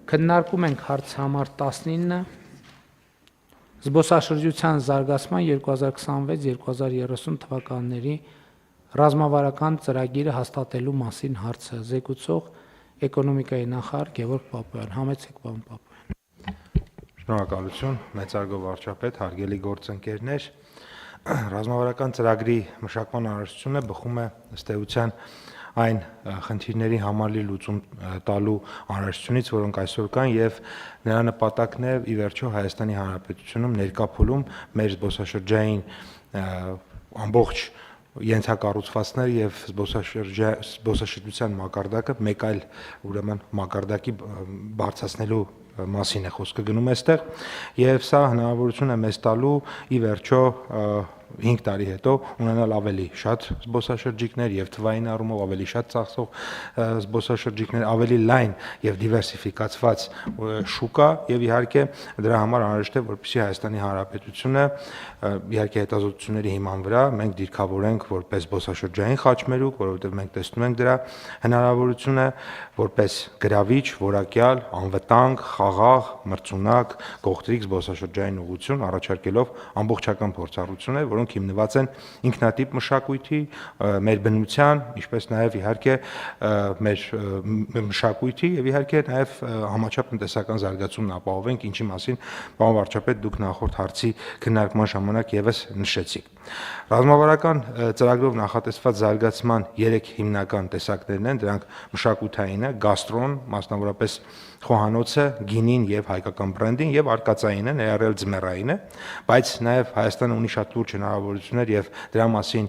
Քննարկում ենք հարց համար 19 զբոսաշրջության զարգացման 2026-2030 թվականների ռազմավարական ծրագիրը հաստատելու մասին հարցը զեկուցող էկոնոմիկայի նախարար Գևորգ Պապոյան։ Համեցեք, պարոն Պապոյան։ Շնորհակալություն, մեծարգո վարչապետ, հարգելի գործընկերներ։ Ռազմավարական ծրագրի մշակման անհրաժեշտությունը բխում է ըստ էության այն խնդիրների համալիր լուծում տալու անհրաժեշտությունից, որոնք այսօր կան, եւ նրա նպատակն է ի վերջո Հայաստանի Հանրապետությունում ներկա փուլում մեր զբոսաշրջային ամբողջ ենթակառուցվածքները եւ զբոսաշրջության մակարդակը մեկ այլ ուրեմն մակարդակի բարձրացնելու մասին է խոսքը գնում այստեղ, եւ սա հնարավորություն է մեզ տալու ի վերջո 5 տարի հետո ունենալ ավելի շատ զբոսաշրջիկներ եւ թվային առումով ավելի շատ ծախսող զբոսաշրջիկներ, ավելի լայն եւ դիվերսիֆիկացված շուկա եւ իհարկե դրա համար անհրաժեշտ է, որպեսզի Հայաստանի Հանրապետությունը իհարկե հետազոտությունների հիման վրա մենք դիրքավորենք որպես զբոսաշրջային խաչմերուկ, որովհետեւ մենք տեսնում ենք դրա հնարավորությունը որպես գրավիչ, որակյալ, անվտանգ, խաղաղ, մրցունակ, կողտրիկ զբոսաշրջային ուղղություն առաջարկելով ամբողջական փորձառություններ, որոնք հիմնված են ինքնատիպ մշակույթի, մեր բնության, ինչպես նաև իհարկե մեր մշակույթի եւ իհարկե նաև համաչափ տնտեսական զարգացումն ապահովենք, ինչի մասին պարոն վարչապետ դուք նախորդ հարցի քննարկման ժամանակ եւս նշեցիք։ Ռազմավարական ծրագրով նախատեսված զարգացման 3 հիմնական տեսակներն են, դրանք մշակութայինը, գաստրոն, մասնավորապես խոհանոցը, գինին եւ հայկական բրենդին եւ արկածայինը, ներառյալ ձմեռայինը, բայց նաեւ Հայաստանը ունի շատ լուրջ հնարավորություններ եւ դրա մասին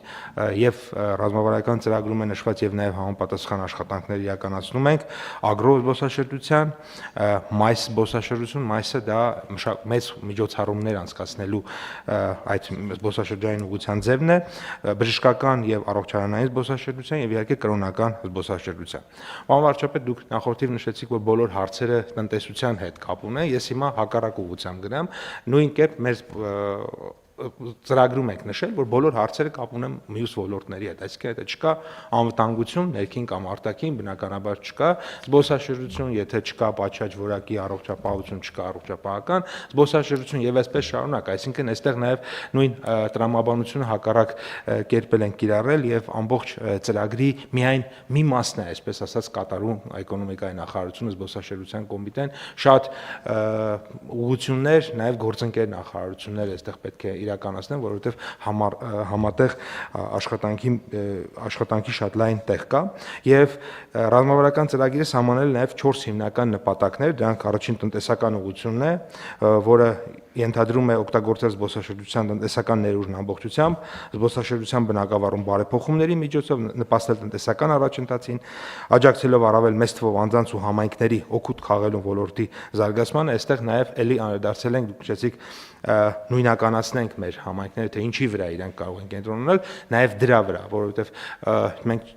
եւ ռազմավարական ծրագրում է նշված եւ նաեւ համապատասխան աշխատանքներ իրականացնում ենք ագրո զբոսաշրջության, մայս զբոսաշրջություն, մայսը դա մեծ միջոցառումներ անցկացնելու այդ զբոսաշրջային ուղղության ձևն է, բժշկական եւ առողջարանային զբոսաշրջության եւ իհարկե կրոնական զբոսաշրջության։ Պարոն վարչապետ, դուք նախորդիվ նշեցիք, որ բոլոր հարցերը տնտեսության հետ կապ ունեն, ես հիմա հակառակ ուղղությամբ գնամ, նույն կերպ մեր ծրագրում եք նշել, որ բոլոր հարցերը կապ ունեն մյուս ոլորտների հետ, այսինքն եթե չկա անվտանգություն, ներքին կամ արտաքին, բնականաբար չկա զբոսաշրջություն, եթե չկա պատշաճ որակի առողջապահություն, չկա առողջապահական զբոսաշրջություն եւ այսպես շարունակ, այսինքն այստեղ նաեւ նույն տրամաբանությունը հակառակ կերպել են կիրառել եւ ամբողջ ծրագրի միայն մի մասն է, այսպես ասած, կատարում էկոնոմիկայի նախարարությունը, զբոսաշրջության կոմիտեն, շատ ուղղություններ, նաեւ գործընկեր նախարարություններ այստեղ պետք է իրականացնեն, որովհետև համատեղ աշխատանքի շատ լայն տեղ կա եւ ռազմավարական ծրագիրը սահմանել նաեւ 4 հիմնական նպատակներ, դրանք առաջին տնտեսական ուղղությունն է, որը ենթադրում է օգտագործել զբոսաշրջության տնտեսական ներուժն ամբողջությամբ, զբոսաշրջության բնակավարում բարեփոխումների միջոցով նպաստել տնտեսական առաջընթացին, աջակցելով առավել մեծ թվով անձանց ու համայնքների օգուտ քաղելու ոլորտի զարգացմանը, այստեղ նաեւ էլի անդրադարձել ենք, դուք նշեցիք, նույնականացնենք մեր համայնքները, թե ինչի վրա իրենք կարող են կենտրոնանալ, նաև դրա վրա, որովհետև մենք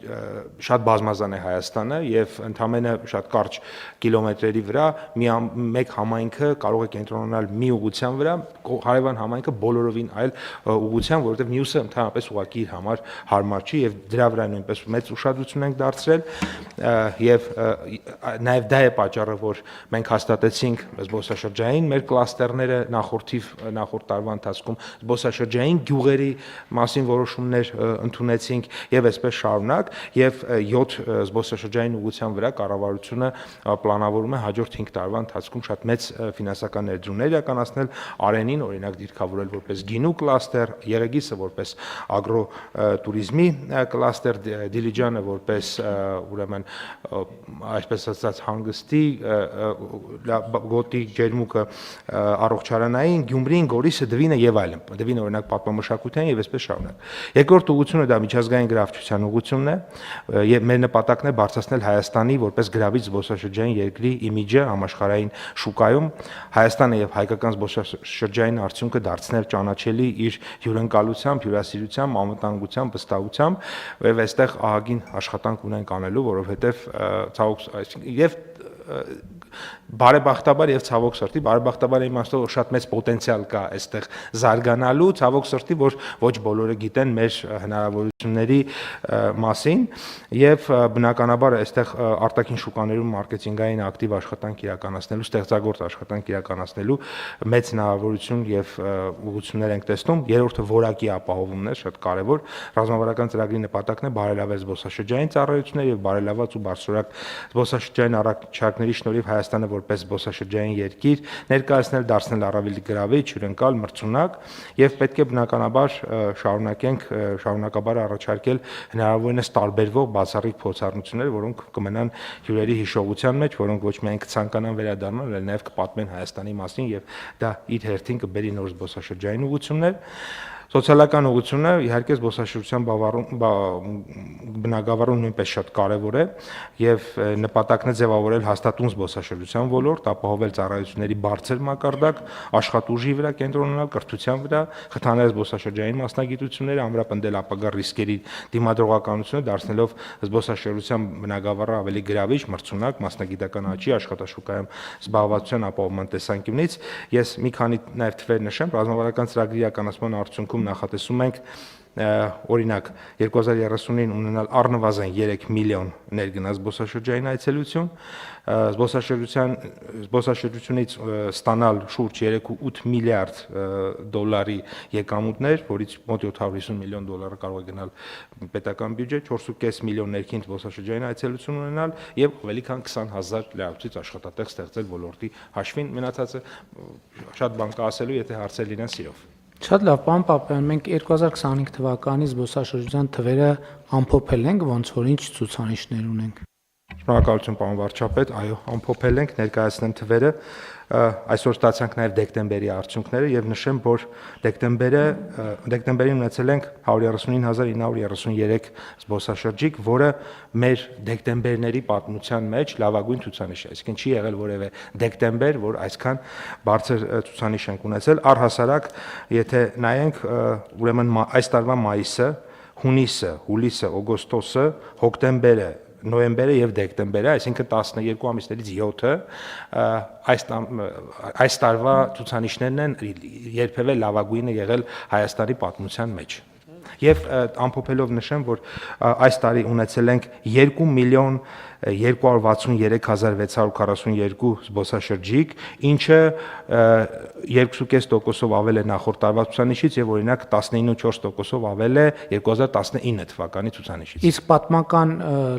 շատ բազմազան է Հայաստանը եւ ընդամենը շատ կարճ կիլոմետրերի վրա մեկ համայնքը կարող է կենտրոնանալ մի ուղղության վրա, հարևան համայնքը բոլորովին այլ ուղղության, որովհետև մյուսը ընդհանրապես ուղղակի իր համար հարմար չի եւ դրա վրա նույնպես մեծ ուշադրություն ենք դարձրել եւ նաև դա է պատճառը, որ մենք հաստատեցինք զբոսաշրջային մեր կլաստերները նախորդ տարվա ընթացքում զբոսաշրջային գյուղերի մասին որոշումներ ընդունեցինք եւ այսպես շարունակ եւ 7 զբոսաշրջային ուղղության վրա կառավարությունը պլանավորում է հաջորդ 5 տարվա ընթացքում շատ մեծ ֆինանսական ներդրումներ իրականացնել, Արենին օրինակ դիրքավորել որպես գինու կլաստեր, Եղեգիսը որպես ագրո տուրիզմի կլաստեր, Դիլիջանը որպես ուրեմն այսպես ասած հանգստի գոտի ջերմուկը առողջարանային, Գյումրին, Գորիսը, Դվինը եւ այլն։ Դվինը օրինակ պատմամշակութային եւ այսպես շարունակ։ Երկրորդ ուղղությունը դա միջազգային գրավչության ուղղությունն է եւ մեր նպատակն է բարձրացնել Հայաստանի որպես գրավիչ զբոսաշրջային երկրի իմիջը համաշխարհային շուկայում, Հայաստանը եւ հայկական զբոսաշրջային արդյունքը դարձնել ճանաչելի իր հյուրընկալությամբ, հյուրասիրությամբ, անվտանգությամբ, վստահությամբ եւ այստեղ ահագին աշխատանք ունենք անելու, որովհետեւ ցավոք եւ բարեբախտաբար եւ ցավոք սրտի, բարեբախտաբար իմաստով որ շատ մեծ պոտենցիալ կա այստեղ զարգանալու, ցավոք սրտի որ ոչ բոլորը գիտեն մեր հնարավորությունների մասին եւ բնականաբար այստեղ արտաքին շուկաներում մարքեթինգային ակտիվ աշխատանք իրականացնելու, ստեղծագործ աշխատանք իրականացնելու մեծ հնարավորություն եւ ուղղություններ ենք տեսնում։ Երրորդը որակի ապահովումն է, շատ կարեւոր։ Ռազմավարական ծրագրի նպատակն է բարելավել զբոսաշրջային ծառայությունները եւ բարելաված ու բարձրորակ զբոսաշրջային առաջարկների շնորհիվ Հայաստանը որպես զբոսաշրջային երկիր ներկայացնել, դարձնել առավել գրավիչ, հյուրընկալ, մրցունակ եւ պետք է բնականաբար շարունակաբար առաջարկել հնարավորինս տարբերվող բացառիկ փորձառություններ, որոնք կմնան հյուրերի հիշողության մեջ, որոնք ոչ միայն կցանկանան վերադառնալ, այլ նաեւ կպատմեն Հայաստանի մասին եւ դա իր հերթին կբերի նոր զբոսաշրջային ուղղություններ։ Սոցիալական ուղղությունը իհարկե զբոսաշրջության բնագավառում նույնպես շատ կարևոր է եւ նպատակն է ձևավորել հաստատուն զբոսաշրջության ոլորտ, ապահովել ծառայությունների բարձր մակարդակ, աշխատուժի վրա կենտրոնանալ, կրթության վրա, խթանել զբոսաշրջային մասնագիտությունները, ամրապնդել ապագա ռիսկերի դիմադրողականությունը, դարձնելով զբոսաշրջության բնագավառը ավելի գրավիչ, մրցունակ, մասնագիտական աճի, աշխատաշուկայում զբաղվածության ապահովման տեսանկյունից։ Ես մի քանի նաեւ թվեր նշեմ, ռազմավարական ծրագրի իրականացման արդյունքում նախատեսում ենք օրինակ 2030-ին ունենալ առնվազն 3 միլիոն ներգնաց զբոսաշրջային այցելություն, զբոսաշրջությունից ստանալ շուրջ 3.8 միլիարդ դոլարի եկամուտներ, որից մոտ 750 միլիոն դոլարը կարող է գնալ պետական բյուջե, 4.5 միլիոն ներքին զբոսաշրջային այցելություն ունենալ եւ ավելի քան 20,000 լրացուցիչ աշխատատեղ ստեղծել ոլորտի հաշվին։ Մնացածը շատ բան կա ասելու, եթե հարցեր լինեն սիրով։ Շատ լավ, պարոն Պապյան, մենք 2025 թվականի զբոսաշրջության թվերը ամփոփել ենք, ոնց որ ինչ ցուցանիշներ ունենք։ Շնորհակալություն, պարոն վարչապետ, այո, ամփոփել ենք, ներկայացնեմ թվերը։ Այսօր ստացանք նաև դեկտեմբերի արդյունքները եւ նշեմ, որ դեկտեմբերին ունեցել ենք 139933 զբոսաշրջիկ, որը մեր դեկտեմբերների պատմության մեջ լավագույն ցուցանիշ է։ Այսինքն չի եղել որևէ դեկտեմբեր, որ այսքան բարձր ցուցանիշ ենք ունեցել։ Առհասարակ, եթե նայենք, ուրեմն այս տարվա մայիսը, հունիսը, հուլիսը, օգոստոսը, հոկտեմբերը, նոյեմբերը եւ դեկտեմբերը, այսինքն 12 ամիսներից 7-ը այս տարվա ցուցանիշներն են երբևէ լավագույնը եղել Հայաստանի պատմության մեջ։ Եվ ամփոփելով նշեմ, որ այս տարի ունեցել ենք 2 միլիոն 263642 զբոսաշրջիկ, ինչը 2.5%-ով ավել է նախորդ տարվա ցուցանիշից եւ օրինակ 19.4%-ով ավել է 2019 թվականի ցուցանիշից։ Իսկ պատմական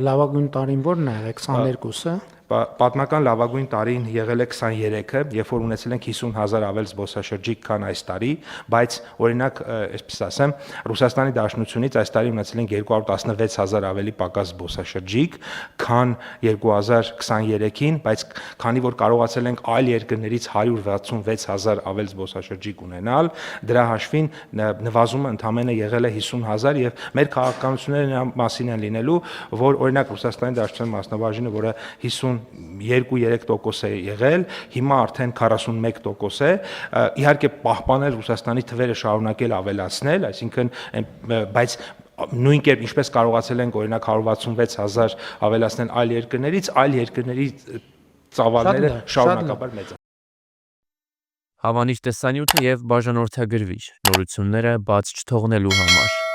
լավագույն տարին ո՞րն է, 22-ը։ Պատմական լավագույն տարին եղել է 23-ը, երբ որ ունեցել ենք 50,000 ավել զբոսաշրջիկ, քան այս տարի, բայց օրինակ, այսպես ասեմ, Ռուսաստանի Դաշնությունից այս տարի ունեցել ենք 216,000 ավելի պակաս զբոսաշրջիկ, քան 2023-ին, բայց քանի որ կարողացել ենք այլ երկրներից 166,000 ավել զբոսաշրջիկ ունենալ, դրա հաշվին նվազումը ընդամենը եղել է 50,000 եւ մեր քաղաքականությունները նրա մասին են լինելու, որ օրինակ Ռուսաստանի Դաշնության մասնաբաժինը, որը 52-3% է եղել, հիմա արդեն 41% է, իհարկե պահպանել Ռուսաստանի թվերը շարունակել ավելացնել, այսինքն բայց նույն կերպ ինչպես կարողացել ենք օրինակ 166,000 ավելացնել այլ երկրների ծավալները շարունակաբար մեծ են։ Հավանիչ տեսանյութը եւ բաժանորդագրվիչ նորությունները բաց չթողնելու համար